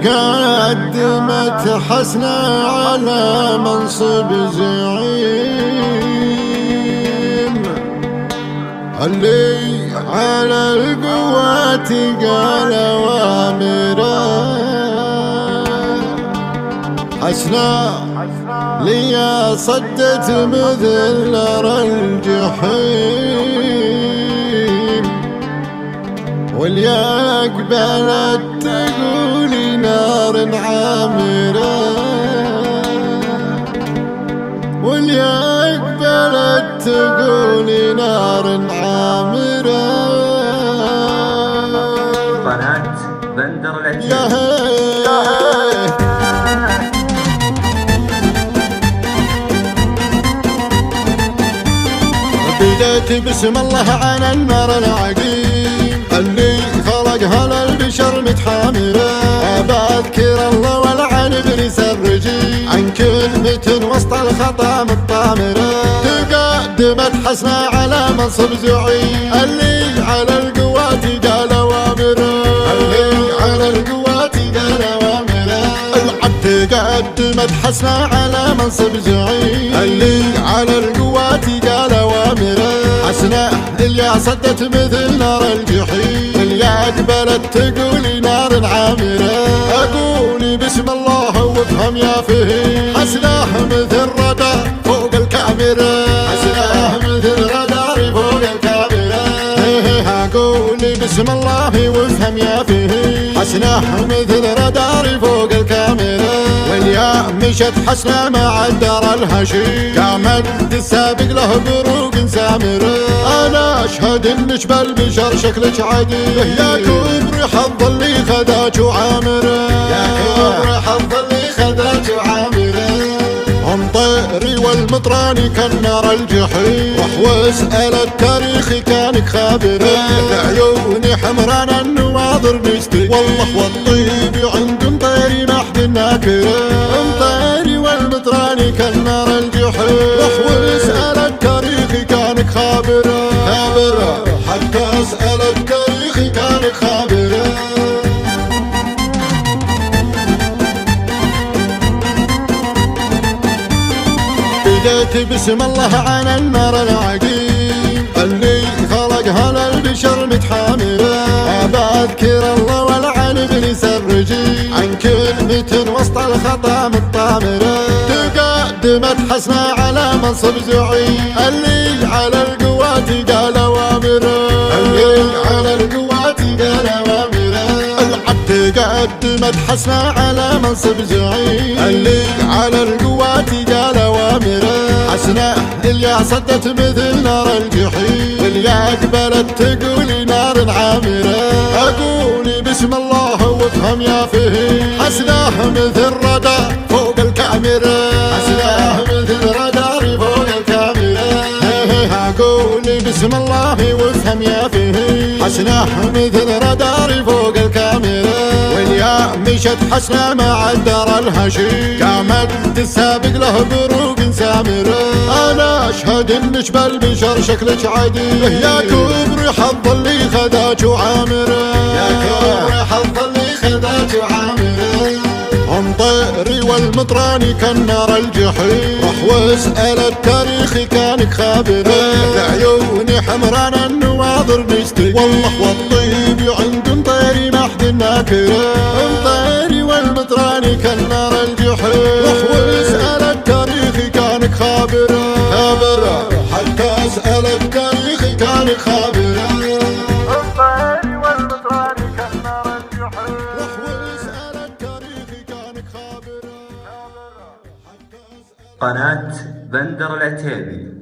تقدمت حسنة على منصب زعيم، اللي على القوات قال وامره. حسنة ليا صدت مثل نار الجحيم، واللي قبلت تقولي نار عامرة، واللي قبلت تقولي نار عامرة. قناة بندر العتيبي. بديت بسم الله على النار العقيم، اللي خلقها للبشر متحامرة. بذكر الله والعن ابليس الرجيم، عن كلمة وسط الخطا متطامرة. تقدمت حسنة على منصب زعيم، اللي على القوات قال وامره، اللي على القوات قال وامره. تقدمت حسنة على منصب زعيم، اللي على القوات قال وامره. حسنة اللي صدت مثل نار الجحيم، اللي قبلت تقولي نار عامرة. أقولي بسم الله وافهم يا فهيم، حسنة مثل رادار فوق الكاميرا، حسنة مثل رادار فوق الكاميرا. أقولي بسم الله وافهم يا فهيم، حسنة مثل رادار فوق الكاميرا. واليوم مشت حسنة مع الدار الهشيم، قامت السابق له بروق سامرة. أنا أشهد إنك بالبشر شكلك عديل، يا كبر حظ اللي خذاك وعامرة، يا كبر حظ اللي خذاك وعامرة. طيري والمطراني كالنار الجحيم، روح واسأل التاريخ كانك خابرة. عيوني حمران النواظر مستي، والله والطيب عند طيري ما حد ناكره. طيري والمطراني كالنار الجحيم، روح واسأل التاريخ كانك خابرة. خابرة حتى اسأل التاريخ كانك خابرة. بديت بسم الله على النار العقيم، اللي خلقها للبشر متحامرة. بذكر الله والعن ابليس الرجيم، عن كلمة وسط الخطا متطامرة. تقدمت حسنة على منصب زعيم، اللي على القوات قال وامره، اللي على القوات قال وامره. تقدمت حسنة على منصب زعيم، اللي على القوات قال وامره. حسنة اللي صدت مثل نار الجحيم، واللي قبلت تقولي نار عامرة. أقولي بسم الله وافهم يا فهيم، حسنة مثل رادار فوق الكاميرا، حسنة مثل رادار فوق الكاميرا. أقولي بسم الله وافهم يا فهيم، حسنة مثل رادار فوق الكاميرا. واليوم مشت حسنة مع الدار الهشيم، قامت السابق له بروق سامرة. أنا أشهد إنك بالبشر شكلك عديل، يا كبر حظ اللي خذاك وعامرة، يا كبر حظ اللي خذاك وعامرة. طيري والمطراني كالنار الجحيم، روح واسأل التاريخ كانك خابرة. عيوني حمران النواظر مستي، والله والطيب عند طيري ما حد ناكره. طيري والمطراني كالنار الجحيم، روح واسأل التاريخ كانك خابرة. خابرة حتى اسأل التاريخ كانك خابرة. طيري والمطراني كالنار الجحيم، روح واسأل التاريخ كانك خابرة. قناة بندر العتيبي.